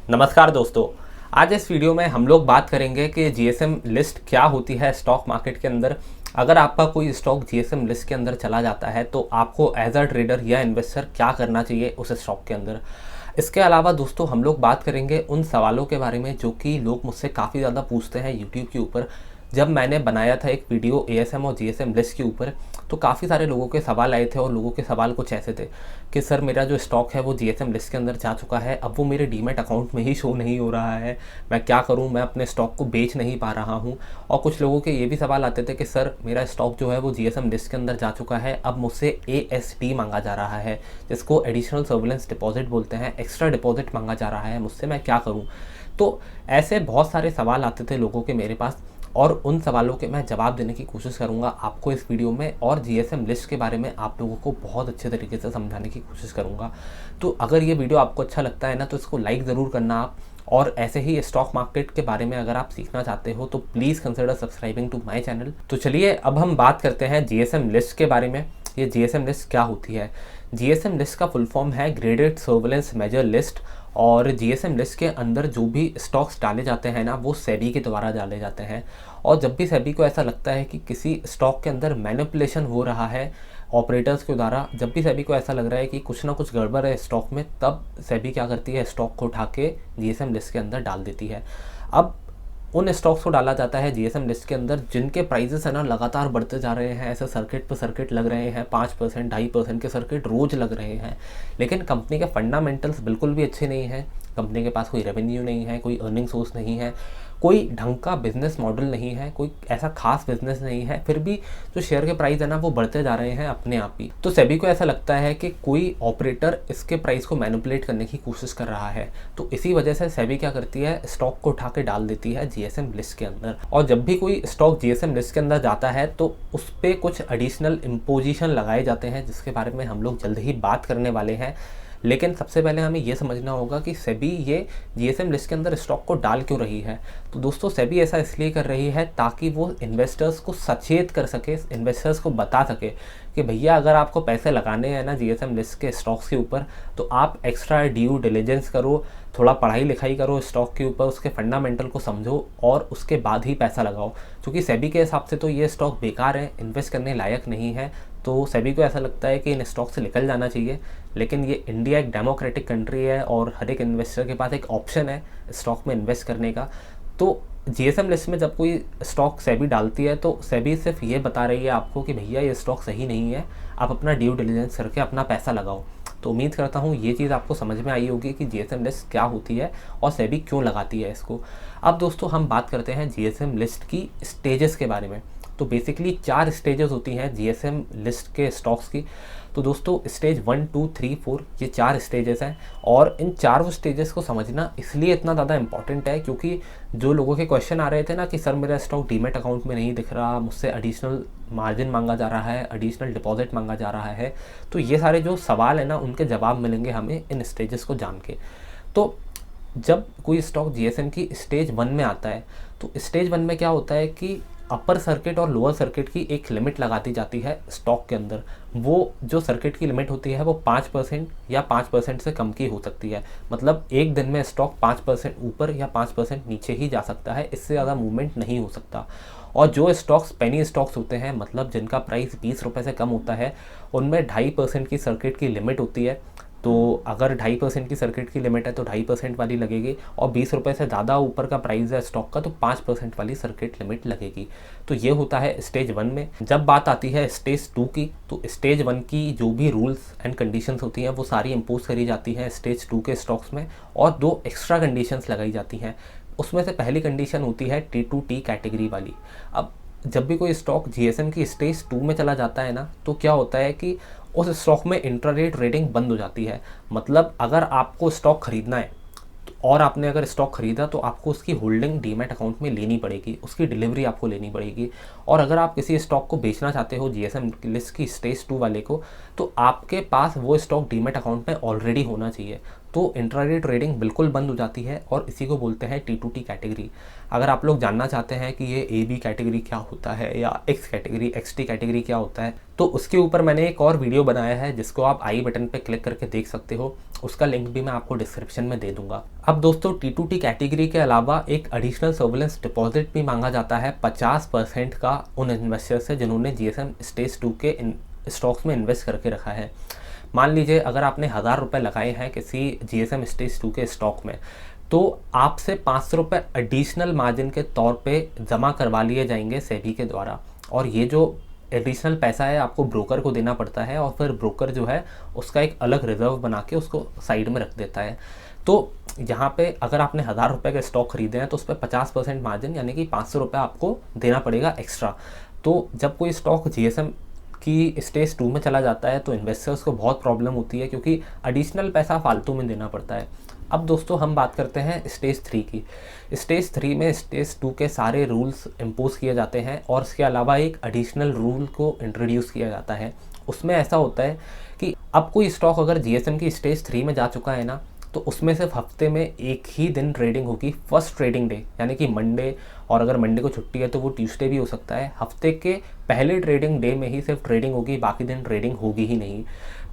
नमस्कार दोस्तों। आज इस वीडियो में हम लोग बात करेंगे कि जीएसएम लिस्ट क्या होती है स्टॉक मार्केट के अंदर। अगर आपका कोई स्टॉक जीएसएम लिस्ट के अंदर चला जाता है तो आपको एज अ ट्रेडर या इन्वेस्टर क्या करना चाहिए उस स्टॉक के अंदर। इसके अलावा दोस्तों हम लोग बात करेंगे उन सवालों के बारे में जो कि लोग मुझसे काफ़ी ज़्यादा पूछते हैं यूट्यूब के ऊपर। जब मैंने बनाया था एक वीडियो एएसएम और जीएसएम लिस्ट के ऊपर तो काफ़ी सारे लोगों के सवाल आए थे और लोगों के सवाल कुछ ऐसे थे कि सर मेरा जो स्टॉक है वो जीएसएम लिस्ट के अंदर जा चुका है, अब वो मेरे डीमैट अकाउंट में ही शो नहीं हो रहा है, मैं क्या करूं, मैं अपने स्टॉक को बेच नहीं पा रहा हूं। और कुछ लोगों के ये भी सवाल आते थे कि सर मेरा स्टॉक जो है वो जीएसएम लिस्ट के अंदर जा चुका है, अब मुझसे एएसडी मांगा जा रहा है, जिसको एडिशनल सर्विलेंस डिपॉजिट बोलते हैं, एक्स्ट्रा डिपॉजिट मांगा जा रहा है मुझसे, मैं क्या करूँ। तो ऐसे बहुत सारे सवाल आते थे लोगों के मेरे पास और उन सवालों के मैं जवाब देने की कोशिश करूंगा आपको इस वीडियो में, और जीएसएम लिस्ट के बारे में आप लोगों को बहुत अच्छे तरीके से समझाने की कोशिश करूंगा। तो अगर ये वीडियो आपको अच्छा लगता है ना तो इसको लाइक ज़रूर करना आप, और ऐसे ही स्टॉक मार्केट के बारे में अगर आप सीखना चाहते हो तो please consider subscribing to my channel. तो चलिए अब हम बात करते हैं जीएसएम लिस्ट के बारे में। ये जीएसएम लिस्ट क्या होती है? जीएसएम लिस्ट का फुल फॉर्म है ग्रेडेड सर्विलेंस मेजर लिस्ट। और जीएसएम लिस्ट के अंदर जो भी स्टॉक्स डाले जाते हैं ना वो सेबी के द्वारा डाले जाते हैं। और जब भी सेबी को ऐसा लगता है कि किसी स्टॉक के अंदर मैनिपुलेशन हो रहा है ऑपरेटर्स के द्वारा, जब भी सेबी को ऐसा लग रहा है कि कुछ ना कुछ गड़बड़ है स्टॉक में, तब सेबी क्या करती है, स्टॉक को उठा के जीएसएम लिस्ट के अंदर डाल देती है। अब उन स्टॉक्स को डाला जाता है जीएसएम लिस्ट के अंदर जिनके प्राइजेस है ना लगातार बढ़ते जा रहे हैं, ऐसे सर्किट पर सर्किट लग रहे हैं, 5% 2.5% के सर्किट रोज लग रहे हैं, लेकिन कंपनी के फंडामेंटल्स बिल्कुल भी अच्छे नहीं हैं। कंपनी के पास कोई रेवेन्यू नहीं है, कोई अर्निंग सोर्स नहीं है, कोई ढंग का बिजनेस मॉडल नहीं है, कोई ऐसा खास बिजनेस नहीं है, फिर भी जो शेयर के प्राइस है ना वो बढ़ते जा रहे हैं अपने आप ही। तो सेबी को ऐसा लगता है कि कोई ऑपरेटर इसके प्राइस को मैनिपुलेट करने की कोशिश कर रहा है। तो इसी वजह से सेबी क्या करती है, स्टॉक को उठा के डाल देती है जीएसएम लिस्ट के अंदर। और जब भी कोई स्टॉक जीएसएम लिस्ट के अंदर जाता है तो उस पर कुछ एडिशनल इम्पोजिशन लगाए जाते हैं, जिसके बारे में हम लोग जल्द ही बात करने वाले हैं। लेकिन सबसे पहले हमें यह समझना होगा कि सेबी ये जीएसएम लिस्ट के अंदर स्टॉक को डाल क्यों रही है। तो दोस्तों सेबी ऐसा इसलिए कर रही है ताकि वो इन्वेस्टर्स को सचेत कर सके, इन्वेस्टर्स को बता सके कि भैया अगर आपको पैसे लगाने हैं ना जीएसएम लिस्ट के स्टॉक्स के ऊपर तो आप एक्स्ट्रा ड्यू डिलिजेंस करो, थोड़ा पढ़ाई लिखाई करो स्टॉक के ऊपर, उसके फंडामेंटल को समझो और उसके बाद ही पैसा लगाओ। क्योंकि सेबी के हिसाब से तो ये स्टॉक बेकार है, इन्वेस्ट करने लायक नहीं है, तो सेबी को ऐसा लगता है कि इन स्टॉक से निकल जाना चाहिए। लेकिन ये इंडिया एक डेमोक्रेटिक कंट्री है और हर एक इन्वेस्टर के पास एक ऑप्शन है स्टॉक में इन्वेस्ट करने का। तो जीएसएम लिस्ट में जब कोई स्टॉक सेबी डालती है तो सेबी सिर्फ ये बता रही है आपको कि भैया ये स्टॉक सही नहीं है, आप अपना ड्यू डिलिजेंस करके अपना पैसा लगाओ। तो उम्मीद करता हूँ ये चीज़ आपको समझ में आई होगी कि जीएसएम लिस्ट क्या होती है और सेबी क्यों लगाती है इसको। अब दोस्तों हम बात करते हैं जीएसएम लिस्ट की स्टेजेस के बारे में। तो बेसिकली 4 स्टेजेस होती हैं जीएसएम लिस्ट के स्टॉक्स की। तो दोस्तों स्टेज 1, 2, 3, 4 ये 4 स्टेजेस हैं, और इन चारों स्टेजेस को समझना इसलिए इतना ज़्यादा इंपॉर्टेंट है क्योंकि जो लोगों के क्वेश्चन आ रहे थे ना कि सर मेरा स्टॉक डीमैट अकाउंट में नहीं दिख रहा, मुझसे एडिशनल मार्जिन मांगा जा रहा है, एडिशनल डिपॉजिट मांगा जा रहा है, तो ये सारे जो सवाल है ना उनके जवाब मिलेंगे हमें इन स्टेजेस को जान के। तो जब कोई स्टॉक जीएसएम की स्टेज 1 में आता है तो स्टेज 1 में क्या होता है कि अपर सर्किट और लोअर सर्किट की एक लिमिट लगा दी जाती है स्टॉक के अंदर। वो जो सर्किट की लिमिट होती है वो 5% या 5% से कम की हो सकती है। मतलब एक दिन में स्टॉक 5% ऊपर या 5% नीचे ही जा सकता है, इससे ज़्यादा मूवमेंट नहीं हो सकता। और जो स्टॉक्स पेनी स्टॉक्स होते हैं, मतलब जिनका प्राइस 20 रुपये से कम होता है, उनमें 2.5% की सर्किट की लिमिट होती है। तो अगर 2.5% की सर्किट की लिमिट है तो 2.5% वाली लगेगी, और 20 रुपये से ज़्यादा ऊपर का प्राइस है स्टॉक का तो 5% वाली सर्किट लिमिट लगेगी। तो ये होता है स्टेज 1 में। जब बात आती है स्टेज 2 की, तो स्टेज 1 की जो भी रूल्स एंड कंडीशंस होती हैं वो सारी इम्पोज करी जाती हैं स्टेज 2 के स्टॉक्स में, और 2 एक्स्ट्रा कंडीशंस लगाई जाती हैं। उसमें से पहली कंडीशन होती है T2T कैटेगरी वाली। अब जब भी कोई स्टॉक जीएसएम की स्टेज 2 में चला जाता है ना तो क्या होता है कि उस स्टॉक में इंट्राडे ट्रेडिंग बंद हो जाती है। मतलब अगर आपको स्टॉक खरीदना है और आपने अगर स्टॉक खरीदा तो आपको उसकी होल्डिंग डीमैट अकाउंट में लेनी पड़ेगी, उसकी डिलीवरी आपको लेनी पड़ेगी। और अगर आप किसी स्टॉक को बेचना चाहते हो जीएसएम लिस्ट की स्टेज 2 वाले को, तो आपके पास वो स्टॉक डीमैट अकाउंट में ऑलरेडी होना चाहिए। तो इंट्राडे ट्रेडिंग बिल्कुल बंद हो जाती है और इसी को बोलते हैं T2T कैटेगरी। अगर आप लोग जानना चाहते हैं कि ये AB कैटेगरी क्या होता है या X कैटेगरी, XT कैटेगरी क्या होता है, तो उसके ऊपर मैंने एक और वीडियो बनाया है जिसको आप आई बटन पे क्लिक करके देख सकते हो। उसका लिंक भी मैं आपको डिस्क्रिप्शन में दे दूंगा। अब दोस्तों, T2T कैटेगरी के अलावा एक एडिशनल सर्विलेंस डिपॉजिट भी मांगा जाता है 50% का उन इन्वेस्टर से जिन्होंने GSM स्टेज 2 के स्टॉक्स में इन्वेस्ट करके रखा है। मान लीजिए अगर आपने 1000 रुपये लगाए हैं किसी GSM स्टेज 2 के स्टॉक में, तो आपसे 500 रुपये एडिशनल मार्जिन के तौर पे जमा करवा लिए जाएंगे सेबी के द्वारा, और ये जो एडिशनल पैसा है आपको ब्रोकर को देना पड़ता है और फिर ब्रोकर जो है उसका एक अलग रिजर्व बना के उसको साइड में रख देता है। तो यहाँ पे अगर आपने 1000 रुपये के स्टॉक खरीदे हैं तो उस पर 50% मार्जिन यानी कि 500 रुपये आपको देना पड़ेगा एक्स्ट्रा। तो जब कोई स्टॉक GSM की स्टेज 2 में चला जाता है तो इन्वेस्टर्स को बहुत प्रॉब्लम होती है क्योंकि एडिशनल पैसा फालतू में देना पड़ता है। अब दोस्तों हम बात करते हैं स्टेज 3 की। स्टेज 3 में स्टेज 2 के सारे रूल्स इम्पोज किए जाते हैं और इसके अलावा एक एडिशनल रूल को इंट्रोड्यूस किया जाता है। उसमें ऐसा होता है कि अब कोई स्टॉक अगर GSM की स्टेज 3 में जा चुका है ना, तो उसमें सिर्फ हफ्ते में एक ही दिन ट्रेडिंग होगी, फर्स्ट ट्रेडिंग डे यानी कि मंडे, और अगर मंडे को छुट्टी है तो वो ट्यूसडे भी हो सकता है। हफ्ते के पहले ट्रेडिंग डे में ही सिर्फ ट्रेडिंग होगी, बाकी दिन ट्रेडिंग होगी ही नहीं।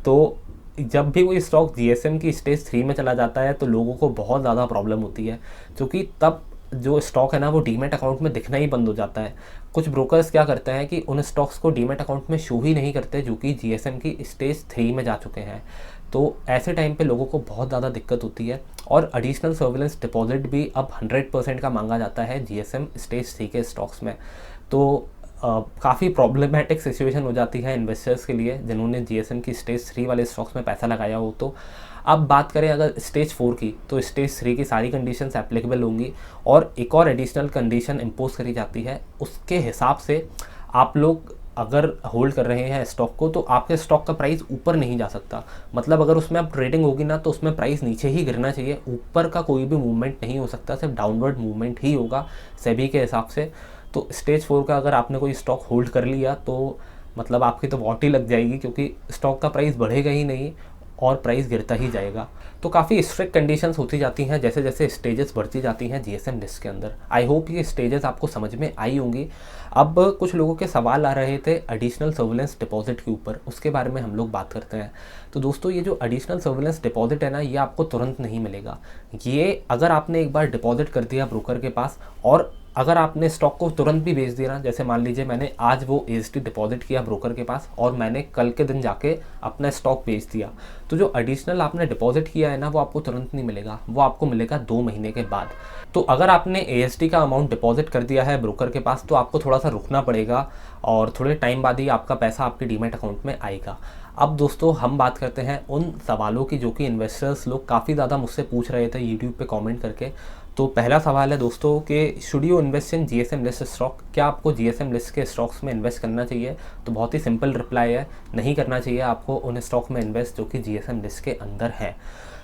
तो जब भी कोई स्टॉक GSM की स्टेज 3 में चला जाता है तो लोगों को बहुत ज़्यादा प्रॉब्लम होती है, क्योंकि तब जो स्टॉक है ना वो डीमेट अकाउंट में दिखना ही बंद हो जाता है। कुछ ब्रोकर्स क्या करते हैं कि उन स्टॉक्स को डीमेट अकाउंट में शो ही नहीं करते जो कि GSM की स्टेज 3 में जा चुके हैं। तो ऐसे टाइम पे लोगों को बहुत ज़्यादा दिक्कत होती है। और एडिशनल सर्विलेंस डिपॉजिट भी अब 100% का मांगा जाता है GSM स्टेज 3 के स्टॉक्स में। तो काफ़ी प्रॉब्लमेटिक सिचुएशन हो जाती है इन्वेस्टर्स के लिए जिन्होंने GSM की स्टेज 3 वाले स्टॉक्स में पैसा लगाया हो। तो अब बात करें अगर स्टेज 4 की, तो स्टेज 3 की सारी कंडीशंस एप्लीकेबल होंगी और एक और एडिशनल कंडीशन इम्पोज करी जाती है। उसके हिसाब से आप लोग अगर होल्ड कर रहे हैं स्टॉक को तो आपके स्टॉक का प्राइस ऊपर नहीं जा सकता। मतलब अगर उसमें अब ट्रेडिंग होगी ना तो उसमें प्राइस नीचे ही गिरना चाहिए, ऊपर का कोई भी मूवमेंट नहीं हो सकता, सिर्फ डाउनवर्ड मूवमेंट ही होगा सेबी के हिसाब से। तो स्टेज 4 का अगर आपने कोई स्टॉक होल्ड कर लिया तो मतलब आपकी तो वॉट ही लग जाएगी, क्योंकि स्टॉक का प्राइस बढ़ेगा ही नहीं और प्राइस गिरता ही जाएगा। तो काफ़ी स्ट्रिक्ट कंडीशंस होती जाती हैं जैसे जैसे स्टेजेस बढ़ती जाती हैं GSM लिस्ट के अंदर। आई होप ये स्टेजेस आपको समझ में आई होंगी। अब कुछ लोगों के सवाल आ रहे थे एडिशनल सर्विलेंस डिपॉजिट के ऊपर, उसके बारे में हम लोग बात करते हैं। तो दोस्तों, ये जो एडिशनल सर्विलेंस डिपॉजिट है ना, ये आपको तुरंत नहीं मिलेगा। ये अगर आपने एक बार डिपॉजिट कर दिया ब्रोकर के पास और अगर आपने स्टॉक को तुरंत भी बेच दिया, जैसे मान लीजिए मैंने आज वो AST डिपॉजिट किया ब्रोकर के पास और मैंने कल के दिन जाके अपना स्टॉक बेच दिया, तो जो एडिशनल आपने डिपॉजिट किया है ना वो आपको तुरंत नहीं मिलेगा, वो आपको मिलेगा 2 महीने के बाद। तो अगर आपने AST का अमाउंट डिपॉजिट कर दिया है ब्रोकर के पास तो आपको थोड़ा सा रुकना पड़ेगा और थोड़े टाइम बाद ही आपका पैसा आपके डीमैट अकाउंट में आएगा। अब दोस्तों हम बात करते हैं उन सवालों की जो कि इन्वेस्टर्स लोग काफ़ी ज़्यादा मुझसे पूछ रहे थे यूट्यूब पे कमेंट करके। तो पहला सवाल है दोस्तों कि should you invest in GSM list stock, क्या आपको GSM लिस्ट के स्टॉक्स में इन्वेस्ट करना चाहिए? तो बहुत ही सिंपल रिप्लाई है, नहीं करना चाहिए आपको उन स्टॉक में इन्वेस्ट जो कि GSM लिस्ट के अंदर है।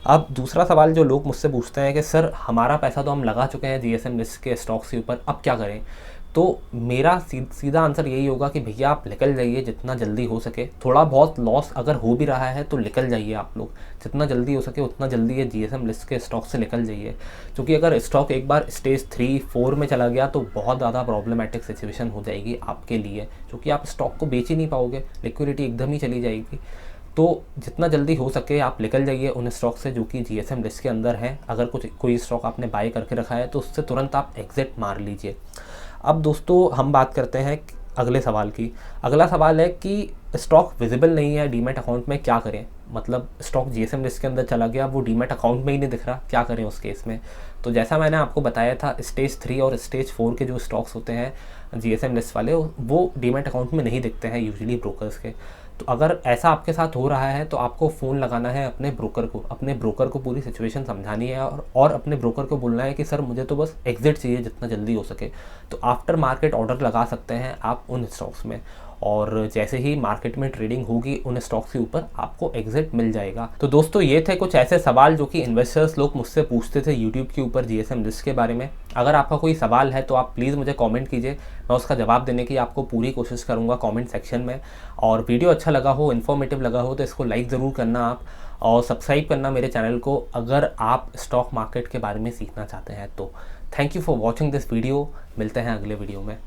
अब दूसरा सवाल जो लोग मुझसे पूछते हैं कि सर हमारा पैसा तो हम लगा चुके हैं GSM लिस्ट के स्टॉक्स के ऊपर, अब क्या करें? तो मेरा सीधा आंसर यही होगा कि भैया आप निकल जाइए जितना जल्दी हो सके। थोड़ा बहुत लॉस अगर हो भी रहा है तो निकल जाइए आप लोग, जितना जल्दी हो सके उतना जल्दी ये GSM लिस्ट के स्टॉक से निकल जाइए, क्योंकि अगर स्टॉक एक बार स्टेज 3-4 में चला गया तो बहुत ज़्यादा प्रॉब्लमेटिक सिचुएशन हो जाएगी आपके लिए, क्योंकि आप स्टॉक को बेच ही नहीं पाओगे, लिक्विडिटी एकदम ही चली जाएगी। तो जितना जल्दी हो सके आप निकल जाइए उन स्टॉक से जो कि GSM लिस्ट के अंदर हैं। अगर कोई स्टॉक आपने बाय करके रखा है तो उससे तुरंत आप एग्जिट मार लीजिए। अब दोस्तों हम बात करते हैं अगले सवाल की। अगला सवाल है कि स्टॉक विजिबल नहीं है डीमैट अकाउंट में, क्या करें? मतलब स्टॉक GSM लिस्ट के अंदर चला गया, वो डीमैट अकाउंट में ही नहीं दिख रहा, क्या करें उस केस में? तो जैसा मैंने आपको बताया था, स्टेज 3 और स्टेज 4 के जो स्टॉक्स होते हैं GSM लिस्ट वाले, वो डीमैट अकाउंट में नहीं दिखते हैं यूजुअली ब्रोकर्स के। तो अगर ऐसा आपके साथ हो रहा है तो आपको फ़ोन लगाना है अपने ब्रोकर को पूरी सिचुएशन समझानी है और अपने ब्रोकर को बोलना है कि सर मुझे तो बस एग्जिट चाहिए जितना जल्दी हो सके। तो आफ्टर मार्केट ऑर्डर लगा सकते हैं आप उन स्टॉक्स में। और जैसे ही मार्केट में ट्रेडिंग होगी उन स्टॉक्स के ऊपर आपको एग्जिट मिल जाएगा। तो दोस्तों ये थे कुछ ऐसे सवाल जो कि इन्वेस्टर्स लोग मुझसे पूछते थे यूट्यूब के ऊपर जीएसएम लिस्ट के बारे में। अगर आपका कोई सवाल है तो आप प्लीज़ मुझे कमेंट कीजिए, मैं उसका जवाब देने की आपको पूरी कोशिश करूँगा कमेंट सेक्शन में। और वीडियो अच्छा लगा हो, इन्फॉर्मेटिव लगा हो तो इसको लाइक ज़रूर करना आप, और सब्सक्राइब करना मेरे चैनल को अगर आप स्टॉक मार्केट के बारे में सीखना चाहते हैं तो। Thank you for watching this video. मिलते हैं अगले वीडियो में।